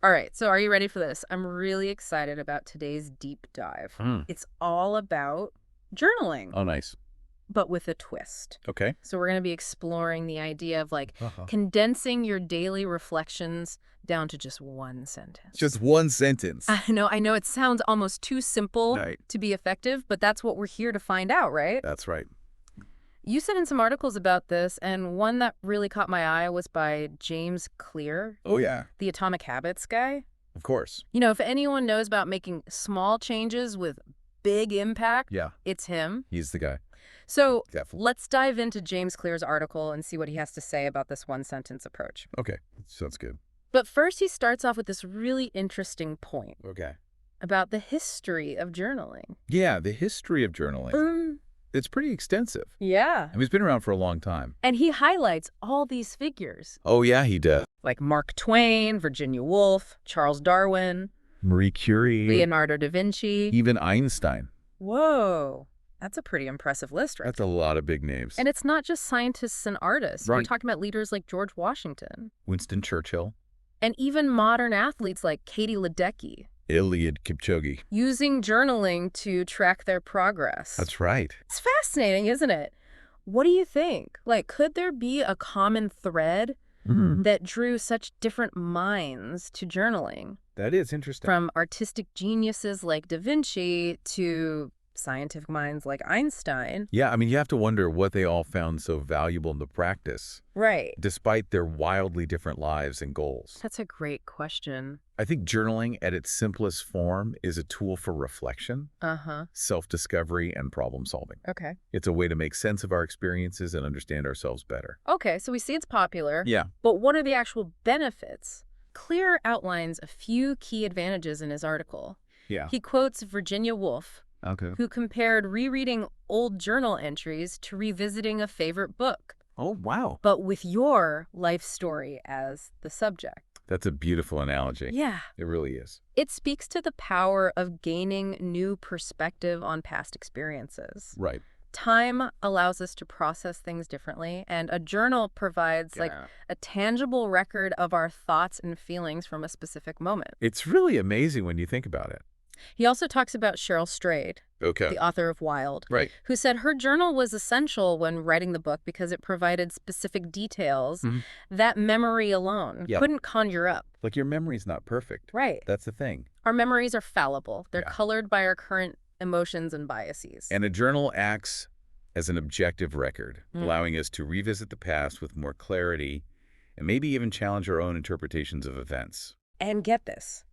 All right, so are you ready for this? I'm really excited about today's deep dive. Mm. It's all about journaling, Oh, nice. but with a twist. Okay. So we're going to be exploring the idea of Uh-huh. condensing your daily reflections down to just one sentence. Just one sentence. I know it sounds almost too simple Right. to be effective, but that's what we're here to find out, right? That's right. You sent in some articles about this, and one that really caught my eye was by James Clear, Oh, yeah. the Atomic Habits guy. Of course. If anyone knows about making small changes with big impact, Yeah. it's him. He's the guy. So Definitely. let's dive into James Clear's article and see what he has to say about this one-sentence approach. Okay. Sounds good. But first, he starts off with this really interesting point Okay. about the history of journaling. Yeah, the history of journaling. It's pretty extensive. Yeah. I mean, it's been around for a long time. And he highlights all these figures, Oh, yeah, he does. like Mark Twain, Virginia Woolf, Charles Darwin, Marie Curie. Leonardo da Vinci. Even Einstein. Whoa. That's a pretty impressive list, right? That's a lot of big names. And it's not just scientists and artists. We're Right. talking about leaders like George Washington. Winston Churchill. And even modern athletes like Katie Ledecky, Eliud Kipchoge. using journaling to track their progress. That's right. It's fascinating, isn't it? What do you think? Could there be a common thread that drew such different minds to journaling? That is interesting. From artistic geniuses like Da Vinci to scientific minds like Einstein. Yeah, I mean, you have to wonder what they all found so valuable in the practice, Right. despite their wildly different lives and goals. That's a great question. I think journaling at its simplest form is a tool for reflection, Uh-huh. self-discovery, and problem solving. Okay. It's a way to make sense of our experiences and understand ourselves better. Okay, so we see it's popular. Yeah. But what are the actual benefits? Clear outlines a few key advantages in his article. Yeah. He quotes Virginia Woolf, Okay. who compared rereading old journal entries to revisiting a favorite book, Oh, wow. but with your life story as the subject. That's a beautiful analogy. Yeah. It really is. It speaks to the power of gaining new perspective on past experiences. Right. Time allows us to process things differently, and a journal provides a tangible record of our thoughts and feelings from a specific moment. It's really amazing when you think about it. He also talks about Cheryl Strayed, Okay. the author of Wild, Right. who said her journal was essential when writing the book because it provided specific details that memory alone Yep. couldn't conjure up. Like, your memory's not perfect. Right. That's the thing. Our memories are fallible. They're Yeah. colored by our current emotions and biases. And a journal acts as an objective record, allowing us to revisit the past with more clarity and maybe even challenge our own interpretations of events. And get this.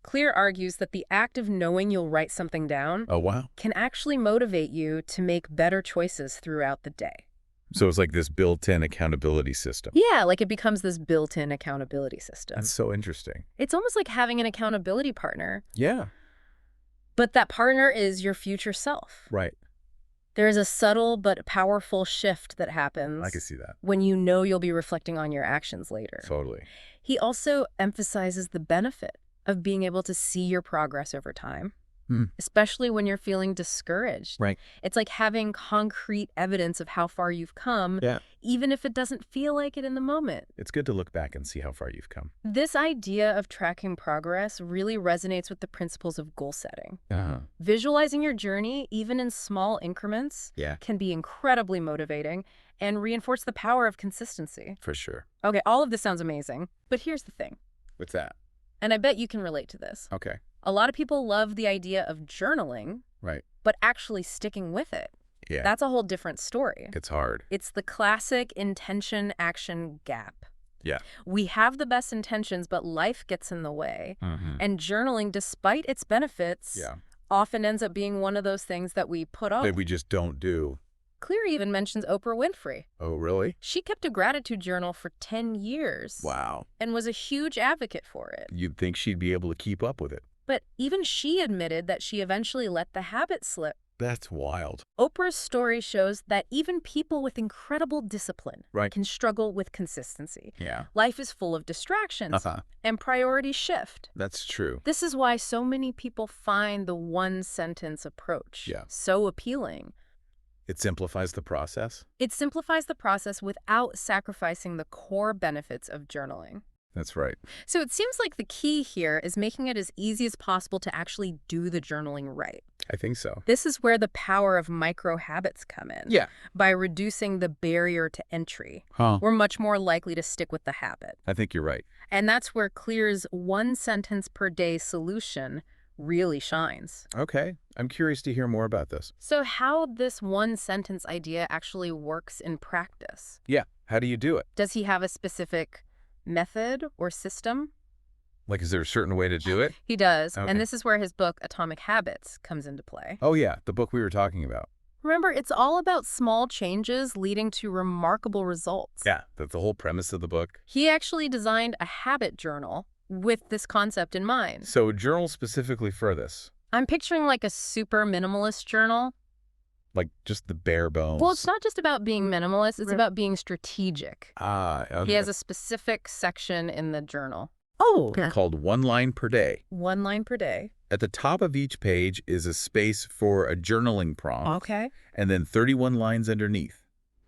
Clear argues that the act of knowing you'll write something down Oh, wow. can actually motivate you to make better choices throughout the day. So it's like this built-in accountability system. Yeah, it becomes this built-in accountability system. That's so interesting. It's almost like having an accountability partner, Yeah. but that partner is your future self. Right. There is a subtle but powerful shift that happens I can see that. when you know you'll be reflecting on your actions later. Totally. He also emphasizes the benefit of being able to see your progress over time, especially when you're feeling discouraged. Right. It's like having concrete evidence of how far you've come, Yeah. even if it doesn't feel like it in the moment. It's good to look back and see how far you've come. This idea of tracking progress really resonates with the principles of goal setting. Uh-huh. Visualizing your journey, even in small increments, Yeah. can be incredibly motivating and reinforce the power of consistency. For sure. Okay, all of this sounds amazing, but here's the thing, What's that? and I bet you can relate to this. Okay. A lot of people love the idea of journaling, Right. but actually sticking with it. Yeah. That's a whole different story. It's hard. It's the classic intention-action gap. Yeah. We have the best intentions, but life gets in the way. And journaling, despite its benefits, Yeah. often ends up being one of those things that we put off. That we just don't do. Clear even mentions Oprah Winfrey. Oh, really? She kept a gratitude journal for 10 years. Wow. And was a huge advocate for it. You'd think she'd be able to keep up with it. But even she admitted that she eventually let the habit slip. That's wild. Oprah's story shows that even people with incredible discipline Right. can struggle with consistency. Yeah. Life is full of distractions, and priorities shift. That's true. This is why so many people find the one-sentence approach so appealing. It simplifies the process. It simplifies the process without sacrificing the core benefits of journaling. That's right. So it seems like the key here is making it as easy as possible to actually do the journaling right. I think so. This is where the power of micro habits come in. Yeah. By reducing the barrier to entry, Huh. we're much more likely to stick with the habit. I think you're right. And that's where Clear's one sentence per day solution really shines. Okay. I'm curious to hear more about this. So how this one sentence idea actually works in practice? Yeah. How do you do it? Does he have a specific method or system? Like, is there a certain way to do it? He does. Okay. And this is where his book, Atomic Habits, comes into play. Oh, yeah. The book we were talking about. Remember, it's all about small changes leading to remarkable results. Yeah. That's the whole premise of the book. He actually designed a habit journal with this concept in mind. So a journal specifically for this. I'm picturing like a super minimalist journal. Like just the bare bones. Well, it's not just about being minimalist, it's about being strategic. Ah, okay. He has a specific section in the journal. Oh, called 1 line per day. 1 line per day. At the top of each page is a space for a journaling prompt. Okay. And then 31 lines underneath.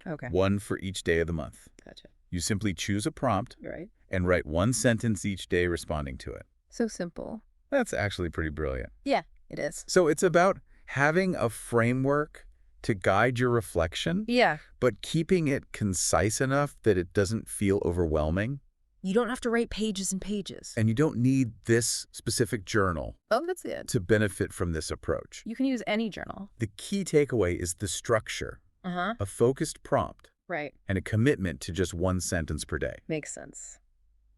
Okay. One for each day of the month. Gotcha. You simply choose a prompt Right. and write 1 sentence each day responding to it. So simple. That's actually pretty brilliant. Yeah, it is. So it's about having a framework to guide your reflection, Yeah. but keeping it concise enough that it doesn't feel overwhelming. You don't have to write pages and pages. And you don't need this specific journal Oh, that's it. to benefit from this approach. You can use any journal. The key takeaway is the structure, Uh-huh. a focused prompt, Right. and a commitment to just 1 sentence per day. Makes sense.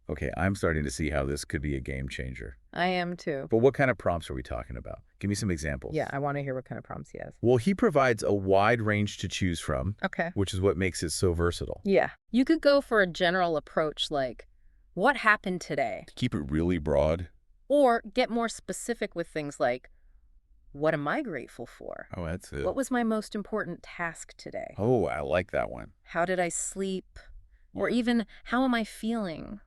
Okay, I'm starting to see how this could be a game changer. I am too. But what kind of prompts are we talking about? Give me some examples. Yeah, I want to hear what kind of prompts he has. Well, he provides a wide range to choose from, Okay. which is what makes it so versatile. Yeah. You could go for a general approach like, what happened today? To keep it really broad. Or get more specific with things like, what am I grateful for? Oh, that's it. What was my most important task today? Oh, I like that one. How did I sleep? Or even, how am I feeling?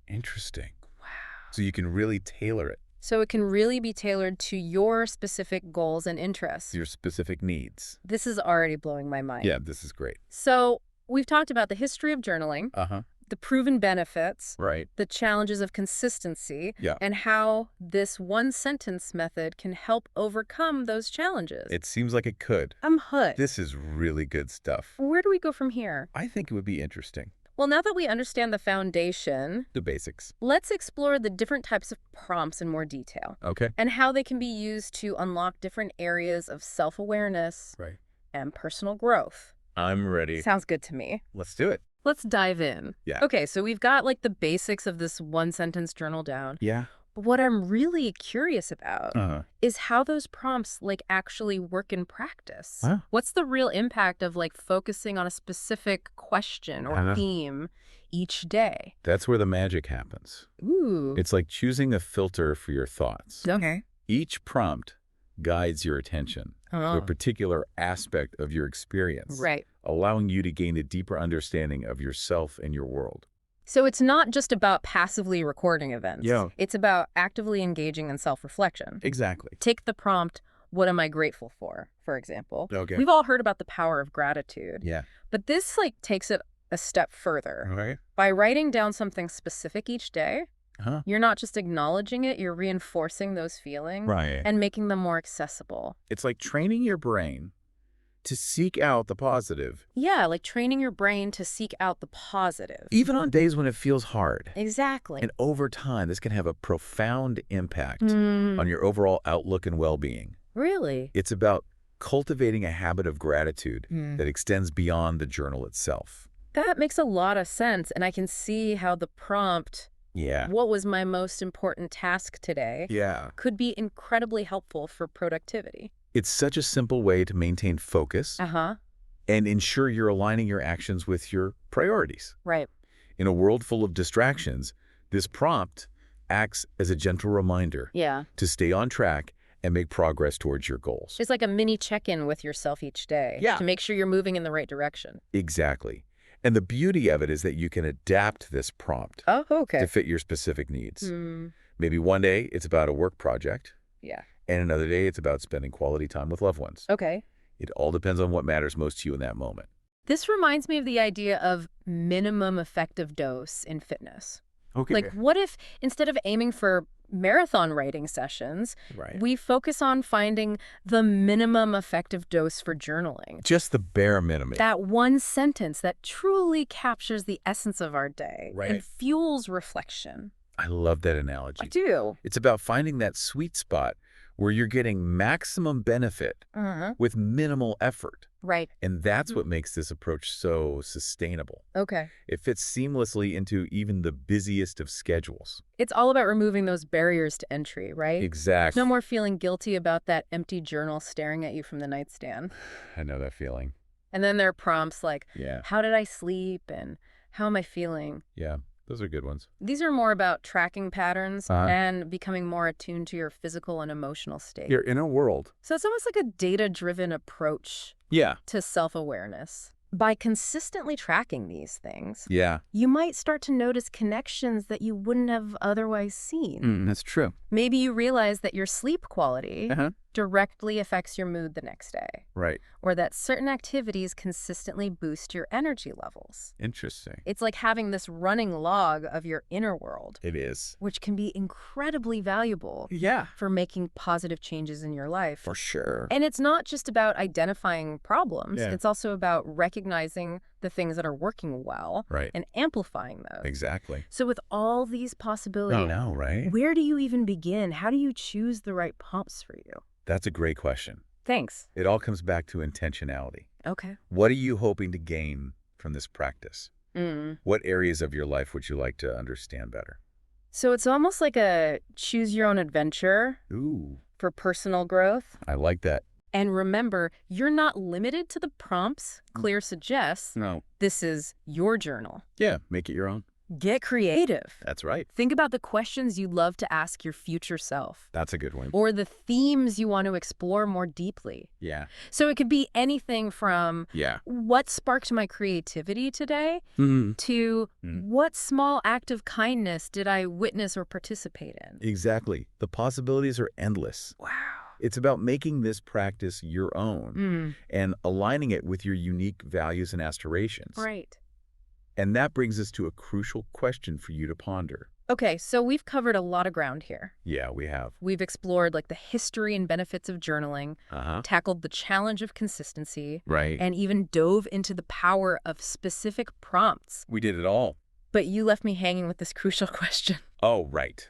Interesting. Wow. So you can really tailor it So it can really be tailored to your specific goals and interests. to your specific needs. This is already blowing my mind. Yeah, this is great. So we've talked about the history of journaling, Uh-huh. the proven benefits, Right. the challenges of consistency, Yeah. and how this one sentence method can help overcome those challenges. It seems like it could. I'm hooked. This is really good stuff. Where do we go from here? I think it would be interesting. Well, now that we understand the foundation, The basics. let's explore the different types of prompts in more detail Okay. and how they can be used to unlock different areas of self-awareness Right. and personal growth. I'm ready. Sounds good to me. Let's do it. Let's dive in. Yeah. Okay, so we've got like the basics of this one sentence journal down. Yeah. But what I'm really curious about Uh-huh. is how those prompts like actually work in practice. Huh? What's the real impact of like focusing on a specific question or Uh-huh. theme each day? That's where the magic happens. Ooh. It's like choosing a filter for your thoughts. Okay. Each prompt guides your attention to a particular aspect of your experience, Right. allowing you to gain a deeper understanding of yourself and your world. So it's not just about passively recording events. Yeah. It's about actively engaging in self-reflection. Exactly. Take the prompt, what am I grateful for example. Okay. We've all heard about the power of gratitude. Yeah. But this like takes it a step further. Okay. By writing down something specific each day, Huh? you're not just acknowledging it, you're reinforcing those feelings Right. and making them more accessible. It's like training your brain to seek out the positive, Yeah, like training your brain to seek out the positive. even on days when it feels hard. Exactly. And over time, this can have a profound impact Mm, on your overall outlook and well-being. really? It's about cultivating a habit of gratitude Mm. that extends beyond the journal itself. That makes a lot of sense. And I can see how the prompt, Yeah. what was my most important task today, Yeah. could be incredibly helpful for productivity. It's such a simple way to maintain focus Uh-huh. and ensure you're aligning your actions with your priorities. Right. In a world full of distractions, this prompt acts as a gentle reminder Yeah. to stay on track and make progress towards your goals. It's like a mini check-in with yourself each day Yeah. to make sure you're moving in the right direction. Exactly. And the beauty of it is that you can adapt this prompt Oh, okay. to fit your specific needs. Mm, Maybe one day it's about a work project, yeah. and another day it's about spending quality time with loved ones. Okay. It all depends on what matters most to you in that moment. This reminds me of the idea of minimum effective dose in fitness. Okay. Like, what if instead of aiming for marathon writing sessions, Right. we focus on finding the minimum effective dose for journaling? Just the bare minimum. That one sentence that truly captures the essence of our day Right. and fuels reflection. I love that analogy. I do. It's about finding that sweet spot where you're getting maximum benefit with minimal effort. Right. And that's what makes this approach so sustainable. Okay. It fits seamlessly into even the busiest of schedules. It's all about removing those barriers to entry, right? Exactly. No more feeling guilty about that empty journal staring at you from the nightstand. I know that feeling. And then there are prompts like, Yeah. how did I sleep and how am I feeling? Yeah. Those are good ones. These are more about tracking patterns and becoming more attuned to your physical and emotional state. Your inner world. So it's almost like a data-driven approach Yeah. to self-awareness. By consistently tracking these things, Yeah. you might start to notice connections that you wouldn't have otherwise seen. That's true. Maybe you realize that your sleep quality directly affects your mood the next day, Right. or that certain activities consistently boost your energy levels. Interesting. It's like having this running log of your inner world, It is. which can be incredibly valuable Yeah. for making positive changes in your life. For sure. And it's not just about identifying problems. Yeah. It's also about recognizing the things that are working well Right. and amplifying those. Exactly. So with all these possibilities, I know, right? where do you even begin? How do you choose the right prompts for you? That's a great question. Thanks. It all comes back to intentionality. Okay. What are you hoping to gain from this practice? Mm. What areas of your life would you like to understand better? So it's almost like a choose your own adventure Ooh, for personal growth. I like that. And remember, you're not limited to the prompts Clear suggests. No. This is your journal. Yeah, make it your own. Get creative. That's right. Think about the questions you'd love to ask your future self, That's a good one. or the themes you want to explore more deeply. Yeah. So it could be anything from Yeah. what sparked my creativity today to what small act of kindness did I witness or participate in. Exactly. The possibilities are endless. Wow. It's about making this practice your own and aligning it with your unique values and aspirations. Right. And that brings us to a crucial question for you to ponder. Okay, so we've covered a lot of ground here. Yeah, we have. We've explored like the history and benefits of journaling, tackled the challenge of consistency, Right. and even dove into the power of specific prompts. We did it all. But you left me hanging with this crucial question. Oh, right.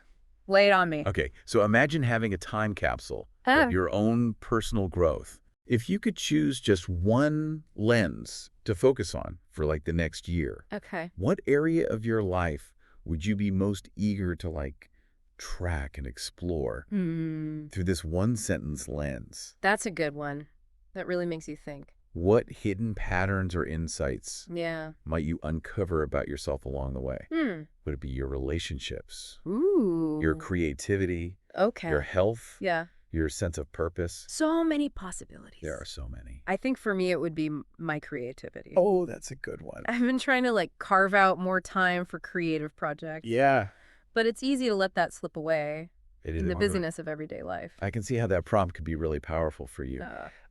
Lay it on me. Okay, so imagine having a time capsule of your own personal growth. If you could choose just one lens to focus on for like the next year, Okay. what area of your life would you be most eager to like track and explore through this one sentence lens? That's a good one. That really makes you think. What hidden patterns or insights Yeah. might you uncover about yourself along the way? Hmm. Would it be your relationships, Ooh. your creativity, Okay. your health, Yeah. your sense of purpose? So many possibilities. There are so many. I think for me it would be my creativity. Oh, that's a good one. I've been trying to like carve out more time for creative projects. Yeah. But it's easy to let that slip away It is in the hard. busyness of everyday life. I can see how that prompt could be really powerful for you.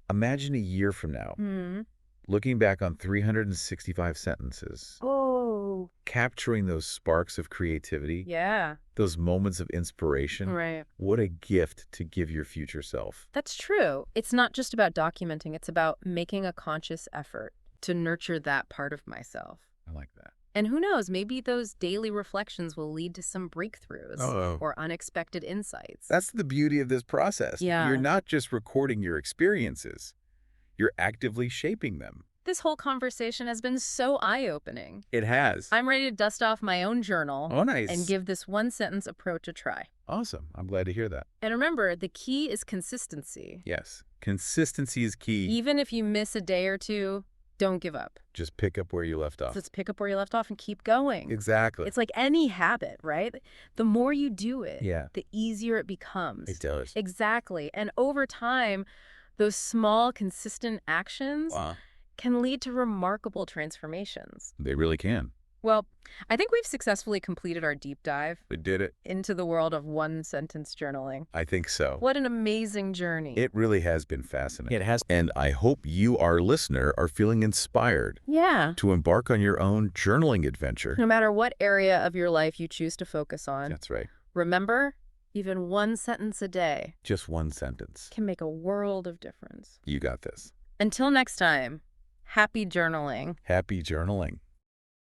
Imagine a year from now, looking back on 365 sentences, Oh. capturing those sparks of creativity, Yeah. those moments of inspiration. Right. What a gift to give your future self. That's true. It's not just about documenting. It's about making a conscious effort to nurture that part of myself. I like that. And who knows, maybe those daily reflections will lead to some breakthroughs or unexpected insights. That's the beauty of this process. Yeah. You're not just recording your experiences, you're actively shaping them. This whole conversation has been so eye-opening. It has. I'm ready to dust off my own journal Oh, nice. and give this one-sentence approach a try. Awesome. I'm glad to hear that. And remember, the key is consistency. Yes. Consistency is key. Even if you miss a day or two, don't give up. Just pick up where you left off. Let's pick up where you left off and keep going. Exactly. It's like any habit, right? The more you do it, Yeah. the easier it becomes. It does. Exactly. And over time, those small, consistent actions Wow. can lead to remarkable transformations. They really can. Well, I think we've successfully completed our deep dive We did it. into the world of one-sentence journaling. I think so. What an amazing journey. It really has been fascinating. It has. And I hope you, our listener, are feeling inspired Yeah. to embark on your own journaling adventure. No matter what area of your life you choose to focus on, That's right. remember, even one sentence a day Just one sentence. can make a world of difference. You got this. Until next time, happy journaling. Happy journaling.